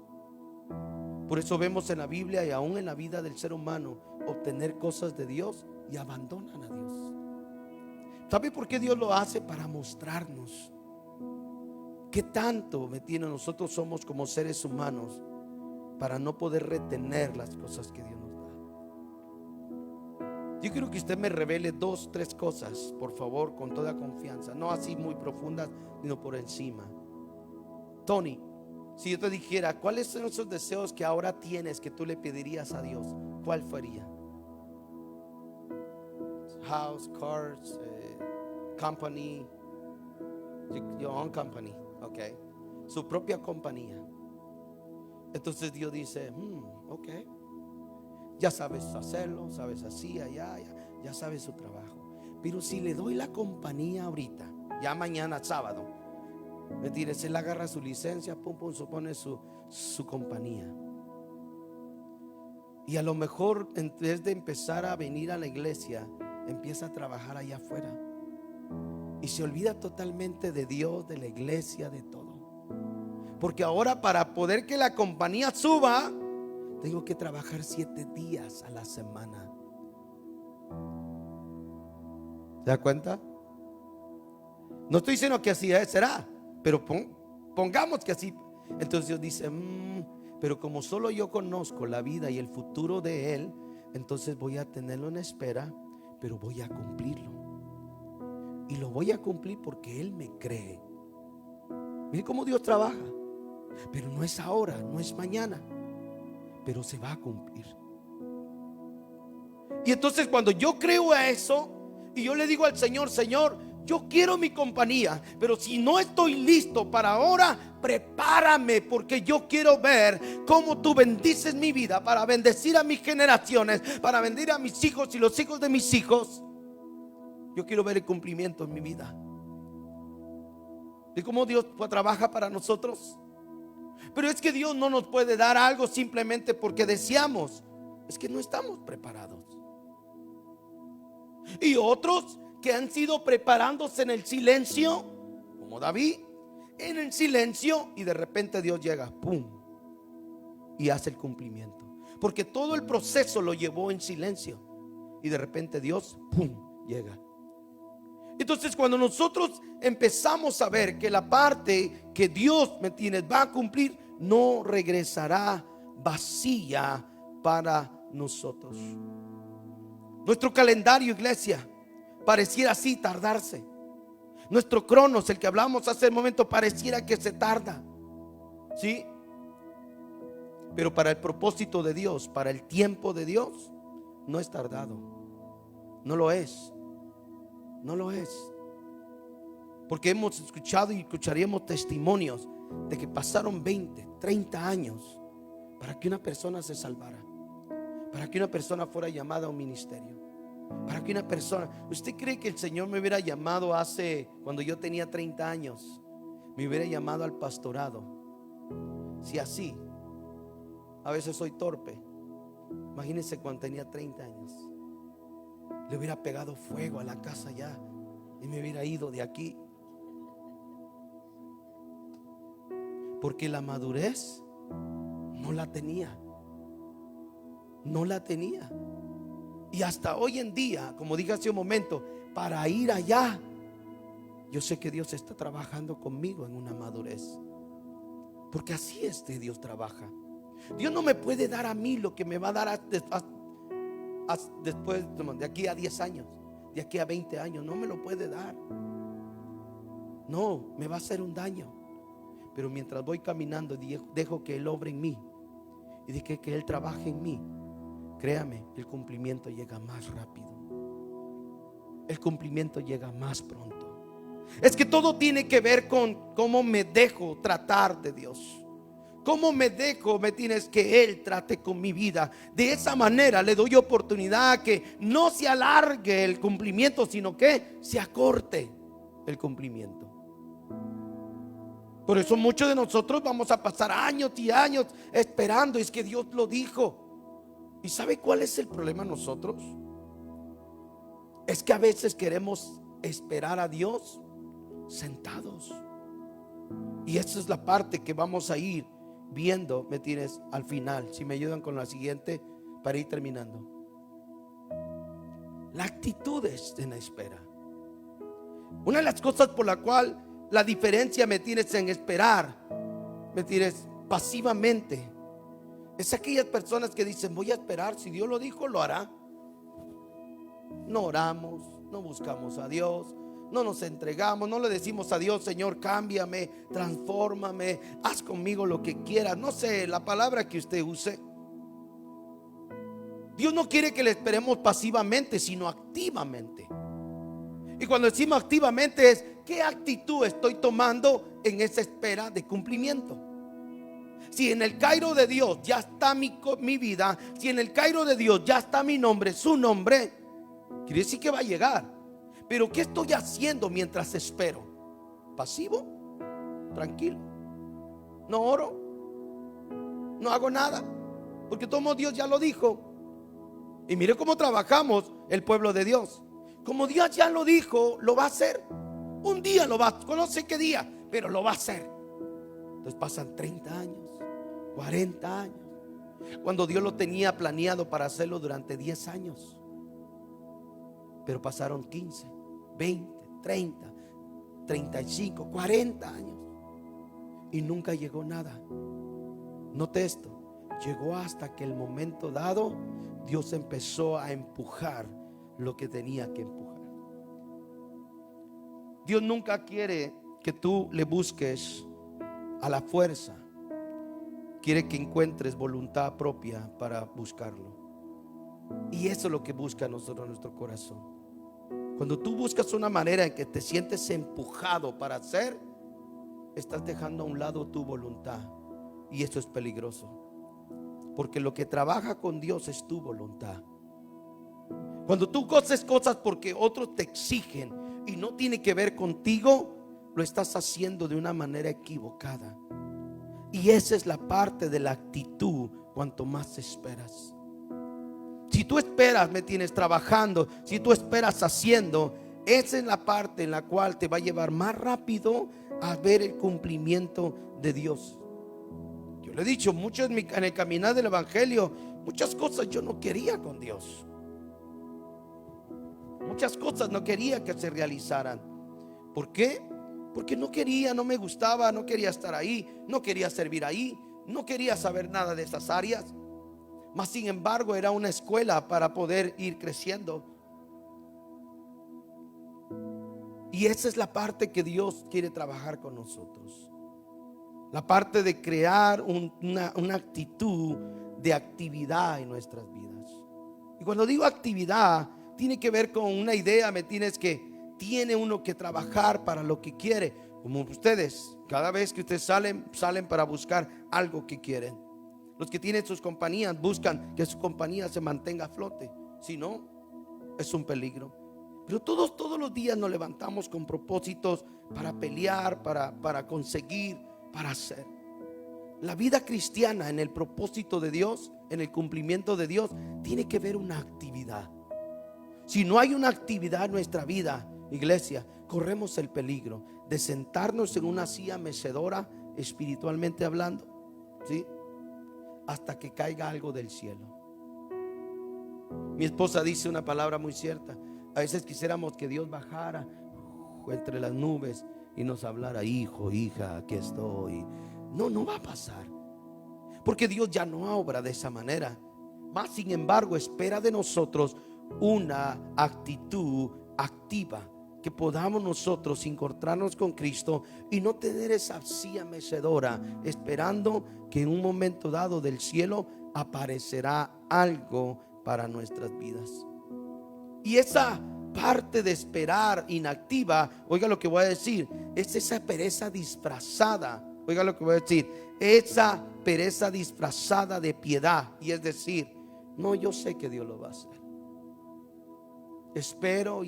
Por eso vemos en la Biblia y aún en la vida del ser humano obtener cosas de Dios y abandonan a Dios. ¿Sabe por qué Dios lo hace? Para mostrarnos qué tanto nosotros somos como seres humanos para no poder retener las cosas que Dios nos da. Yo quiero que usted me revele 2, 3 cosas, por favor, con toda confianza, no así muy profundas, sino por encima. Tony, si yo te dijera, ¿cuáles son esos deseos que ahora tienes que tú le pedirías a Dios? ¿Cuál sería? House, cars, company, your own company, okay, su propia compañía. Entonces Dios dice, ok, ya sabes hacerlo, sabes así, allá, ya sabes su trabajo. Pero si le doy la compañía ahorita, ya mañana sábado, se le agarra su licencia, supone su compañía. Y a lo mejor en vez de empezar a venir a la iglesia, empieza a trabajar allá afuera. Y se olvida totalmente de Dios, de la iglesia, de todo. Porque ahora para poder que la compañía suba, tengo que trabajar 7 días a la semana. ¿Se da cuenta? No estoy diciendo que así será, pero pongamos que así. Entonces Dios dice, pero como solo yo conozco la vida y el futuro de Él, entonces voy a tenerlo en espera, pero voy a cumplirlo. Y lo voy a cumplir porque Él me cree. Mire cómo Dios trabaja. Pero no es ahora, no es mañana, pero se va a cumplir. Y entonces cuando yo creo a eso y yo le digo al Señor, Señor, yo quiero mi compañía, pero si no estoy listo para ahora, prepárame, porque yo quiero ver cómo tú bendices mi vida para bendecir a mis generaciones, para bendecir a mis hijos y los hijos de mis hijos. Yo quiero ver el cumplimiento en mi vida. ¿Y cómo Dios trabaja para nosotros? Pero es que Dios no nos puede dar algo simplemente porque deseamos. Es que no estamos preparados. Y otros que han sido preparándose en el silencio, como David, en el silencio, y de repente Dios llega, pum, y hace el cumplimiento. Porque todo el proceso lo llevó en silencio, y de repente Dios, pum, llega. Entonces cuando nosotros empezamos a ver que la parte que Dios va a cumplir, no regresará vacía para nosotros. Nuestro calendario, iglesia, pareciera así tardarse. Nuestro cronos, el que hablamos hace un momento, pareciera que se tarda, ¿sí? Pero para el propósito de Dios, para el tiempo de Dios, no es tardado. No lo es. No lo es. Porque hemos escuchado y escucharíamos testimonios de que pasaron 20, 30 años para que una persona se salvara, para que una persona fuera llamada a un ministerio, para que una persona... ¿Usted cree que el Señor me hubiera llamado cuando yo tenía 30 años, me hubiera llamado al pastorado? Si así, a veces soy torpe. Imagínense cuando tenía 30 años, le hubiera pegado fuego a la casa ya y me hubiera ido de aquí. Porque la madurez no la tenía. No la tenía. Y hasta hoy en día, como dije hace un momento, para ir allá, yo sé que Dios está trabajando conmigo en una madurez. Porque así es que Dios trabaja. Dios no me puede dar a mí lo que me va a dar después, de aquí a 10 años, de aquí a 20 años. No me lo puede dar. No, me va a hacer un daño. Pero mientras voy caminando, dejo que Él obre en mí y deje que Él trabaje en mí. Créame, el cumplimiento llega más rápido. El cumplimiento llega más pronto. Es que todo tiene que ver con cómo me dejo tratar de Dios. Cómo me tienes que Él trate con mi vida. De esa manera le doy oportunidad a que no se alargue el cumplimiento, sino que se acorte el cumplimiento. Por eso muchos de nosotros vamos a pasar años y años esperando. Es que Dios lo dijo. ¿Y sabe cuál es el problema nosotros? Es que a veces queremos esperar a Dios sentados. Y esa es la parte que vamos a ir viendo, ¿me tienes? Al final, si me ayudan con la siguiente para ir terminando. La actitud es en la espera. Una de las cosas por la cual la diferencia, ¿me tienes? En esperar, ¿me tienes? Pasivamente, es aquellas personas que dicen: voy a esperar, si Dios lo dijo, lo hará. No oramos, no buscamos a Dios, no nos entregamos, no le decimos a Dios: Señor, cámbiame, transfórmame, haz conmigo lo que quieras. No sé, la palabra que usted use. Dios no quiere que le esperemos pasivamente, sino activamente. Y cuando decimos activamente es: ¿qué actitud estoy tomando en esa espera de cumplimiento? Si en el Cairo de Dios ya está mi vida, si en el Cairo de Dios ya está mi nombre, su nombre, quiere decir que va a llegar. Pero ¿qué estoy haciendo mientras espero? ¿Pasivo? Tranquilo. No oro, no hago nada, porque todo Dios ya lo dijo. Y mire cómo trabajamos el pueblo de Dios. Como Dios ya lo dijo, lo va a hacer. Un día lo va a hacer, no sé qué día, pero lo va a hacer. Entonces pasan 30 años, 40 años, cuando Dios lo tenía planeado para hacerlo durante 10 años. Pero pasaron 15, 20, 30, 35, 40 años y nunca llegó nada. Note esto: llegó hasta que el momento dado Dios empezó a empujar lo que tenía que empujar. Dios nunca quiere que tú le busques a la fuerza. Quiere que encuentres voluntad propia para buscarlo. Y eso es lo que busca nosotros, nuestro corazón. Cuando tú buscas una manera en que te sientes empujado para hacer, estás dejando a un lado tu voluntad. Y eso es peligroso, porque lo que trabaja con Dios es tu voluntad. Cuando tú haces cosas porque otros te exigen y no tiene que ver contigo, lo estás haciendo de una manera equivocada. Y esa es la parte de la actitud cuanto más esperas. Si tú esperas, me tienes trabajando, si tú esperas haciendo, esa es la parte en la cual te va a llevar más rápido a ver el cumplimiento de Dios. Yo le he dicho mucho en el caminar del evangelio, muchas cosas yo no quería con Dios. Muchas cosas no quería que se realizaran. ¿Por qué? Porque no quería, no me gustaba, no quería estar ahí, no quería servir ahí, no quería saber nada de esas áreas. Mas sin embargo era una escuela para poder ir creciendo. Y esa es la parte que Dios quiere trabajar con nosotros. La parte de crear una actitud de actividad en nuestras vidas. Y cuando digo actividad, tiene que ver con una idea, ¿me entiendes? Que tiene uno que trabajar para lo que quiere. Como ustedes, cada vez que ustedes salen para buscar algo que quieren. Los que tienen sus compañías buscan que su compañía se mantenga a flote. Si no, es un peligro. Pero todos los días nos levantamos con propósitos para pelear, para conseguir, para hacer. La vida cristiana en el propósito de Dios, en el cumplimiento de Dios, tiene que ver una actividad. Si no hay una actividad en nuestra vida, iglesia, corremos el peligro de sentarnos en una silla mecedora, espiritualmente hablando, ¿sí? Hasta que caiga algo del cielo. Mi esposa dice una palabra muy cierta. A veces quisiéramos que Dios bajara entre las nubes y nos hablara: hijo, hija, aquí estoy. No va a pasar, porque Dios ya no obra de esa manera. Mas sin embargo espera de nosotros una actitud activa, que podamos nosotros encontrarnos con Cristo y no tener esa silla mecedora esperando que en un momento dado del cielo aparecerá algo para nuestras vidas. Y esa parte de esperar inactiva, oiga lo que voy a decir, es esa pereza disfrazada. Oiga lo que voy a decir, esa pereza disfrazada de piedad. Y es decir, no, yo sé que Dios lo va a hacer. Espero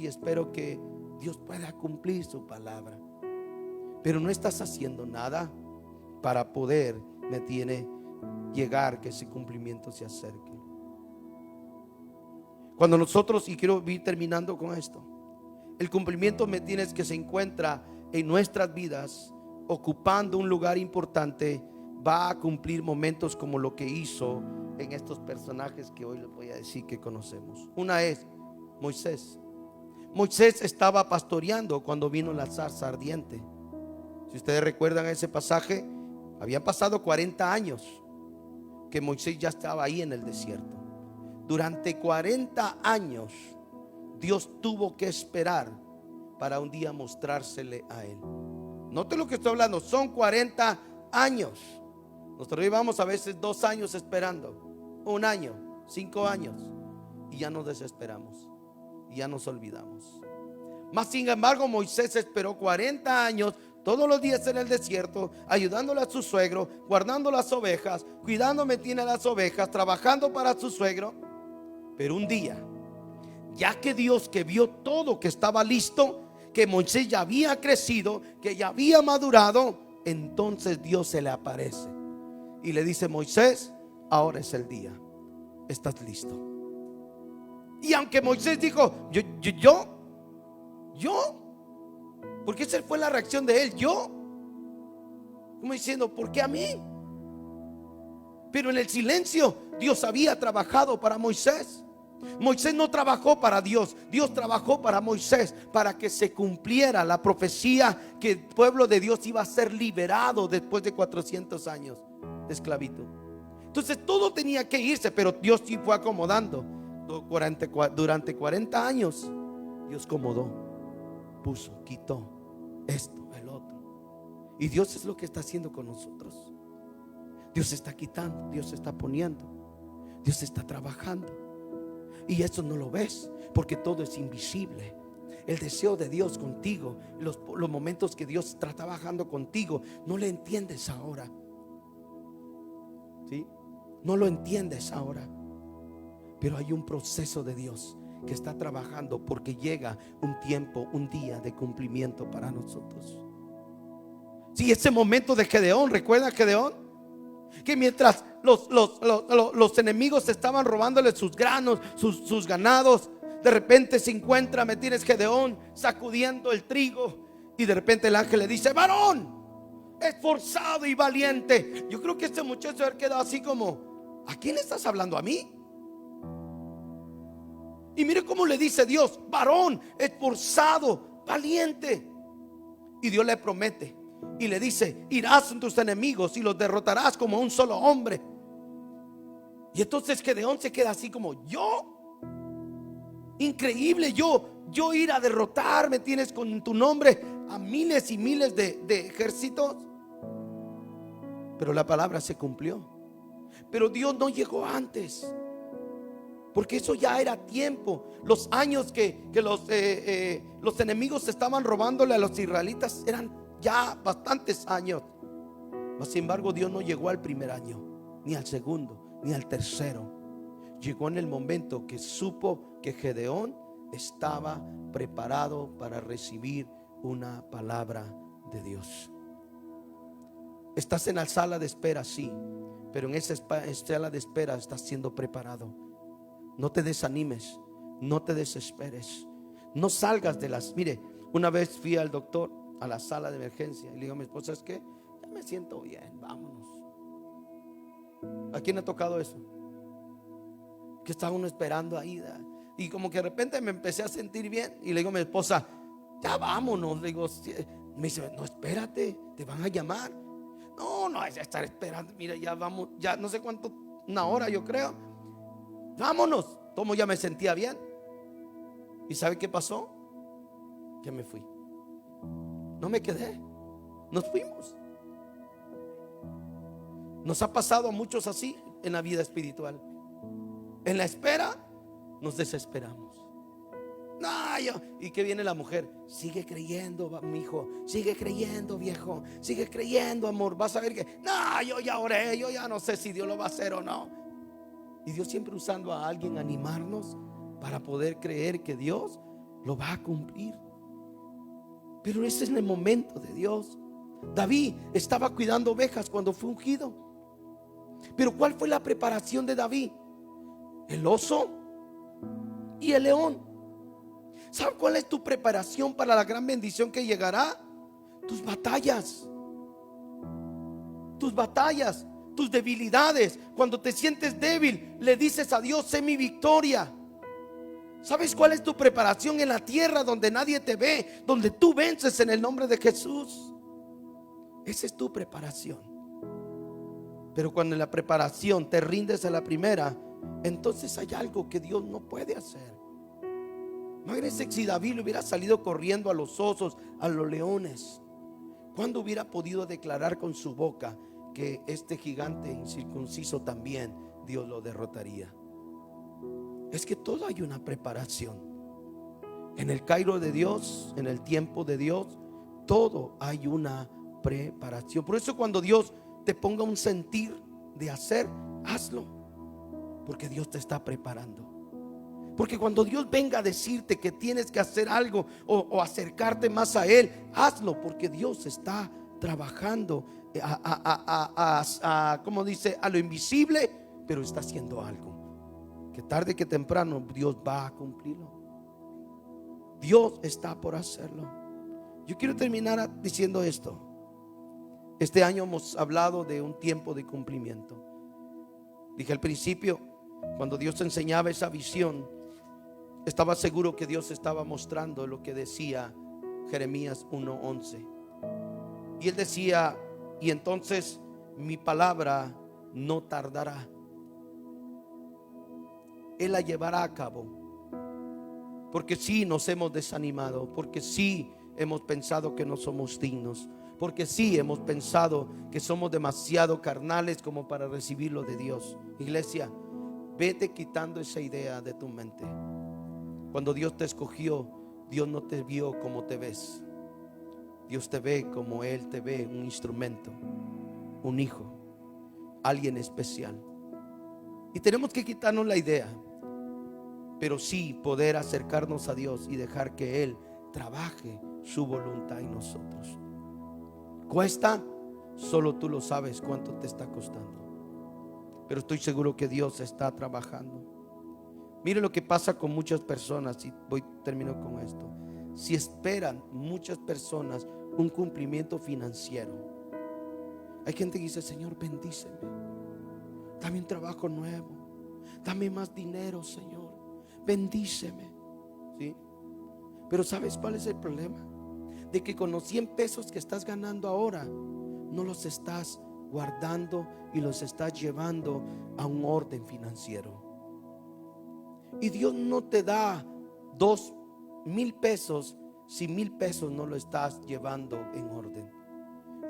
que Dios pueda cumplir su palabra. Pero no estás haciendo nada para poder, llegar, que ese cumplimiento se acerque. Cuando nosotros, y quiero ir terminando con esto, el cumplimiento, que se encuentra en nuestras vidas ocupando un lugar importante, va a cumplir momentos como lo que hizo en estos personajes que hoy les voy a decir que conocemos. Una es Moisés. Moisés estaba pastoreando cuando vino la zarza ardiente. Si ustedes recuerdan ese pasaje, habían pasado 40 años que Moisés ya estaba ahí en el desierto. Durante 40 años Dios tuvo que esperar para un día mostrársele a él. Note lo que estoy hablando, son 40 años. Nosotros llevamos a veces 2 años esperando, 1 año, 5 años, y ya nos desesperamos y ya nos olvidamos. Mas sin embargo Moisés esperó 40 años, todos los días en el desierto, ayudándole a su suegro, guardando las ovejas, cuidando las ovejas, trabajando para su suegro. Pero un día, ya que Dios, que vio todo, que estaba listo, que Moisés ya había crecido, que ya había madurado, entonces Dios se le aparece y le dice: Moisés, ahora es el día, estás listo. Y aunque Moisés dijo: yo, porque esa fue la reacción de él, yo, como diciendo: ¿por qué a mí? Pero en el silencio Dios había trabajado para Moisés. Moisés no trabajó para Dios, Dios trabajó para Moisés, para que se cumpliera la profecía que el pueblo de Dios iba a ser liberado después de 400 años de esclavitud. Entonces todo tenía que irse, pero Dios sí fue acomodando. Durante 40 años Dios acomodó, puso, quitó esto, el otro. Y Dios es lo que está haciendo con nosotros. Dios está quitando, Dios está poniendo, Dios está trabajando. Y eso no lo ves porque todo es invisible. El deseo de Dios contigo, los momentos que Dios está trabajando contigo, no le entiendes ahora, ¿sí? No lo entiendes ahora. Pero hay un proceso de Dios que está trabajando, porque llega un tiempo, un día de cumplimiento para nosotros. Sí, ese momento de Gedeón, ¿recuerda Gedeón? Que mientras los enemigos estaban robándole sus granos, sus ganados, de repente se encuentra, Gedeón sacudiendo el trigo, y de repente el ángel le dice: varón esforzado y valiente. Yo creo que este muchacho ha quedado así como: ¿a quién estás hablando? ¿A mí? Y mire cómo le dice Dios: varón esforzado, valiente. Y Dios le promete y le dice: irás en tus enemigos y los derrotarás como un solo hombre. Y entonces Gedeón se queda así como: yo, increíble, yo ir a derrotar, con tu nombre, a miles y miles de ejércitos. pero la palabra se cumplió. Pero Dios no llegó antes, porque eso ya era tiempo. Los años que los enemigos estaban robándole a los israelitas eran ya bastantes años. Mas, sin embargo, Dios no llegó al primer año, ni al segundo, ni al tercero. Llegó en el momento que supo que Gedeón estaba preparado para recibir una palabra de Dios. Estás en la sala de espera, sí, pero en esa sala de espera estás siendo preparado. No te desanimes, no te desesperes, no salgas de las... Mire, una vez fui al doctor, a la sala de emergencia, y le digo a mi esposa: es que ya me siento bien, vámonos. ¿A quién ha tocado eso? Que estaba uno esperando ahí, y como que de repente me empecé a sentir bien, y le digo a mi esposa: ya vámonos. Le digo, me dice: no, espérate, te van a llamar. No es estar esperando, mira, ya vamos, ya no sé cuánto, una hora yo creo. Vámonos. Como ya me sentía bien. ¿Y sabe qué pasó? Que me fui. No me quedé. Nos fuimos. Nos ha pasado a muchos así en la vida espiritual. En la espera nos desesperamos. Y que viene la mujer: sigue creyendo, mi hijo, sigue creyendo, viejo, sigue creyendo, amor. Vas a ver que yo ya oré, yo ya no sé si Dios lo va a hacer o no. Y Dios siempre usando a alguien animarnos para poder creer que Dios lo va a cumplir. Pero ese es el momento de Dios. David estaba cuidando ovejas cuando fue ungido. Pero ¿cuál fue la preparación de David? El oso y el león. ¿Sabes cuál es tu preparación para la gran bendición que llegará? Tus batallas. Tus batallas, tus debilidades. Cuando te sientes débil, le dices a Dios: sé mi victoria. ¿Sabes cuál es tu preparación en la tierra donde nadie te ve? Donde tú vences en el nombre de Jesús. Esa es tu preparación. Pero cuando en la preparación te rindes a la primera, entonces hay algo que Dios no puede hacer. Imagínense si David le hubiera salido corriendo a los osos, a los leones. ¿Cuándo hubiera podido declarar con su boca que este gigante incircunciso también Dios lo derrotaría? Es que todo hay una preparación. En el Cairo de Dios, en el tiempo de Dios, todo hay una preparación. Por eso cuando Dios te ponga un sentir de hacer, hazlo, porque Dios te está preparando. Porque cuando Dios venga a decirte que tienes que hacer algo o acercarte más a Él, hazlo, porque Dios está trabajando como dice, a lo invisible, pero está haciendo algo que tarde que temprano Dios va a cumplirlo. Dios está por hacerlo. Yo quiero terminar diciendo esto. Este año hemos hablado de un tiempo de cumplimiento. Dije al principio, cuando Dios enseñaba esa visión, estaba seguro que Dios estaba mostrando lo que decía Jeremías 1:11. Y él decía: y entonces mi palabra no tardará, Él la llevará a cabo. Porque sí nos hemos desanimado, porque sí hemos pensado que no somos dignos, porque sí hemos pensado que somos demasiado carnales como para recibir lo de Dios. Iglesia, vete quitando esa idea de tu mente. Cuando Dios te escogió, Dios no te vio como te ves. Dios te ve como Él te ve, un instrumento, un hijo, alguien especial. Y tenemos que quitarnos la idea, pero sí poder acercarnos a Dios y dejar que Él trabaje su voluntad en nosotros. ¿Cuesta? Solo tú lo sabes cuánto te está costando, pero estoy seguro que Dios está trabajando. Mire lo que pasa con muchas personas, y termino con esto. Si esperan muchas personas un cumplimiento financiero, hay gente que dice: Señor, bendíceme, dame un trabajo nuevo, dame más dinero, Señor, bendíceme, ¿sí? Pero ¿sabes cuál es el problema? De que con los 100 pesos que estás ganando ahora, no los estás guardando y los estás llevando a un orden financiero. Y Dios no te da 2,000 pesos si 1,000 pesos no lo estás llevando en orden.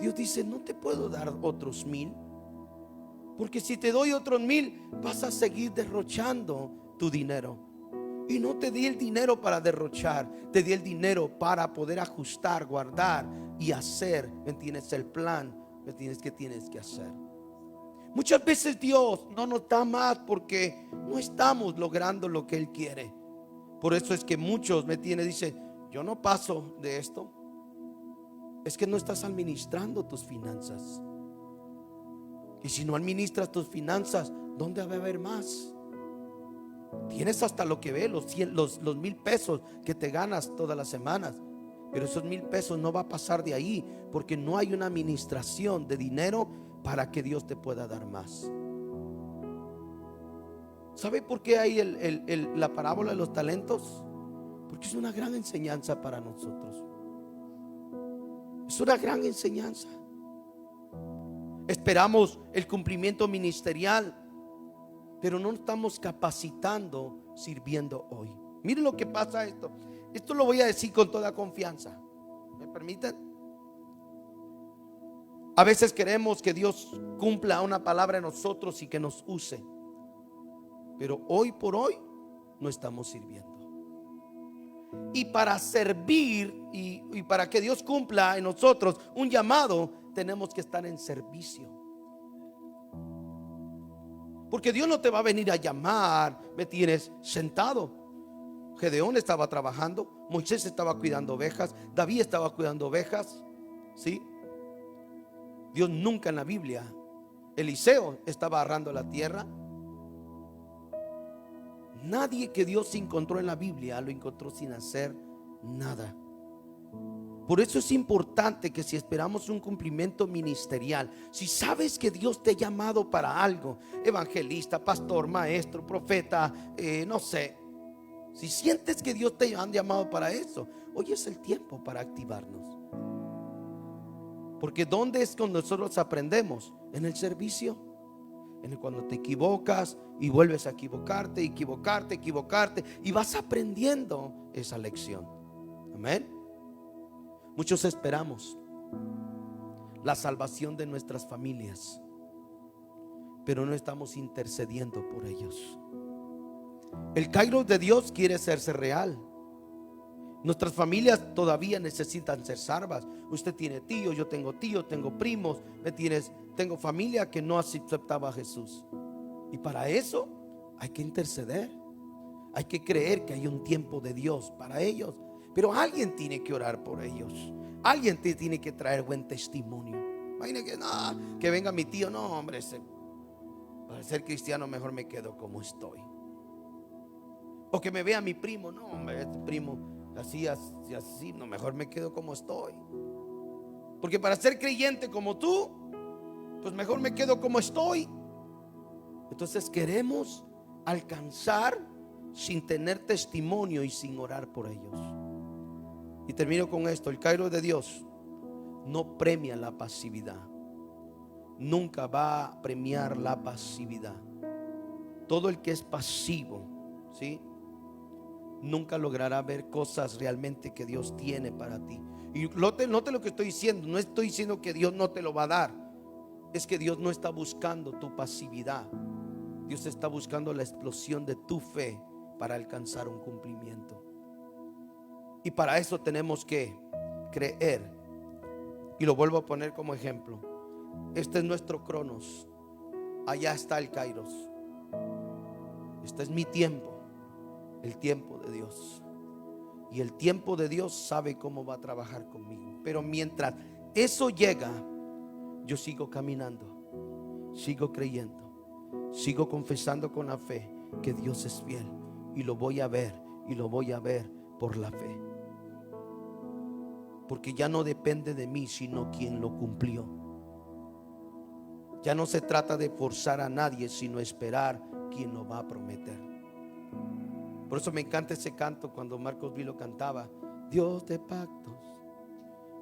Dios dice: no te puedo dar otros 1000, porque si te doy otros 1000 vas a seguir derrochando tu dinero. Y no te di el dinero para derrochar, te di el dinero para poder ajustar, guardar y hacer, ¿me entiendes? El plan, ¿me entiendes? Que tienes que hacer. Muchas veces Dios no nos da más porque no estamos logrando lo que Él quiere. Por eso es que muchos, ¿me entiendes? Dicen: yo no paso de esto. Es que no estás administrando tus finanzas. Y si no administras tus finanzas, ¿dónde va a haber más? Tienes hasta lo que ve, los 1000 pesos que te ganas todas las semanas. Pero esos 1000 pesos no va a pasar de ahí, porque no hay una administración de dinero para que Dios te pueda dar más. ¿Sabe por qué hay la parábola de los talentos? Porque es una gran enseñanza para nosotros. Es una gran enseñanza. Esperamos el cumplimiento ministerial, pero no estamos capacitando sirviendo hoy. Miren lo que pasa esto. Esto lo voy a decir con toda confianza. ¿Me permiten? A veces queremos que Dios cumpla una palabra en nosotros y que nos use, pero hoy por hoy no estamos sirviendo. Y para servir y para que Dios cumpla en nosotros un llamado, tenemos que estar en servicio. Porque Dios no te va a venir a llamar, me tienes sentado. Gedeón estaba trabajando, Moisés estaba cuidando ovejas, David estaba cuidando ovejas, ¿sí? Dios nunca en la Biblia. Eliseo estaba arrando la tierra. Nadie que Dios encontró en la Biblia lo encontró sin hacer nada. Por eso es importante que si esperamos un cumplimiento ministerial, si sabes que Dios te ha llamado para algo, evangelista, pastor, maestro, profeta, no sé, si sientes que Dios te ha llamado para eso, hoy es el tiempo para activarnos. Porque ¿dónde es cuando nosotros aprendemos? En el servicio. Cuando te equivocas y vuelves a equivocarte y vas aprendiendo esa lección. Amén. Muchos esperamos la salvación de nuestras familias, pero no estamos intercediendo por ellos. El Kairos de Dios quiere hacerse real. Nuestras familias todavía necesitan ser salvas. Usted tiene tíos, yo tengo tíos, tengo primos, tengo familia que no aceptaba a Jesús. Y para eso hay que interceder. Hay que creer que hay un tiempo de Dios para ellos. Pero alguien tiene que orar por ellos. Alguien te tiene que traer buen testimonio. Imagina que no, que venga mi tío. No, hombre, para ser cristiano mejor me quedo como estoy. O que me vea mi primo. No, hombre, este primo así, no, mejor me quedo como estoy. Porque para ser creyente como tú, pues mejor me quedo como estoy. Entonces queremos alcanzar sin tener testimonio y sin orar por ellos. Y termino con esto: el Kairos de Dios no premia la pasividad. Nunca va a premiar la pasividad. Todo el que es pasivo, ¿sí?, nunca logrará ver cosas realmente que Dios tiene para ti. Y note lo que estoy diciendo. No estoy diciendo que Dios no te lo va a dar. Es que Dios no está buscando tu pasividad. Dios está buscando la explosión de tu fe para alcanzar un cumplimiento. Y para eso tenemos que creer. Y lo vuelvo a poner como ejemplo. Este es nuestro Cronos. Allá está el Kairos. Este es mi tiempo. El tiempo de Dios. Y el tiempo de Dios sabe cómo va a trabajar conmigo. Pero mientras eso llega, yo sigo caminando, sigo creyendo, sigo confesando con la fe que Dios es fiel. Y lo voy a ver, y lo voy a ver por la fe. Porque ya no depende de mí, sino quien lo cumplió. Ya no se trata de forzar a nadie, sino esperar quien lo va a prometer. Por eso me encanta ese canto cuando Marcos Vilo cantaba: Dios de pactos,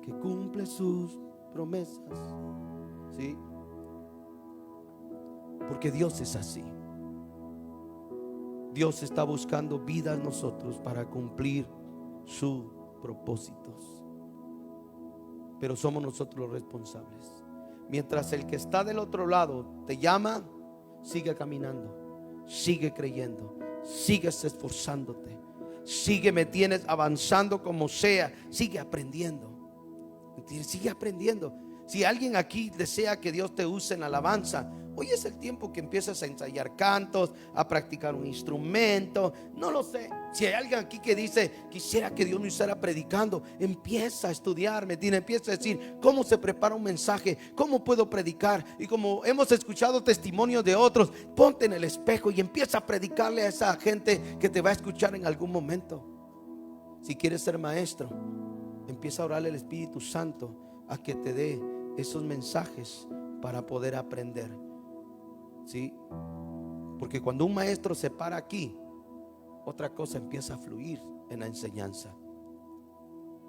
que cumple sus promesas. ¿Sí? Porque Dios es así. Dios está buscando vidas nosotros para cumplir sus propósitos. pero somos nosotros los responsables. Mientras el que está del otro lado te llama, sigue caminando, sigue creyendo, sigues esforzándote, sigue, me tienes avanzando como sea, sigue aprendiendo, sigue aprendiendo. Si alguien aquí desea que Dios te use en alabanza, hoy es el tiempo que empiezas a ensayar cantos, a practicar un instrumento, no lo sé. Si hay alguien aquí que dice, quisiera que Dios me usara predicando, empieza a estudiar, empieza a decir, ¿cómo se prepara un mensaje? ¿Cómo puedo predicar? Y como hemos escuchado testimonios de otros, ponte en el espejo y empieza a predicarle a esa gente que te va a escuchar en algún momento. Si quieres ser maestro, empieza a orarle al Espíritu Santo a que te dé esos mensajes para poder aprender. ¿Sí? Porque cuando un maestro se para aquí, otra cosa empieza a fluir en la enseñanza.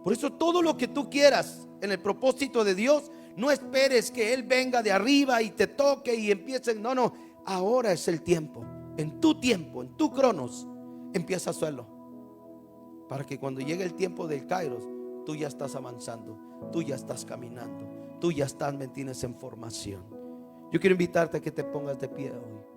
Por eso todo lo que tú quieras en el propósito de Dios, no esperes que Él venga de arriba y te toque y empiece. No, ahora es el tiempo, en tu cronos, empieza a hacerlo, para que cuando llegue el tiempo del Kairos, tú ya estás avanzando, tú ya estás caminando, tú ya estás, me tienes en formación. Yo quiero invitarte a que te pongas de pie hoy.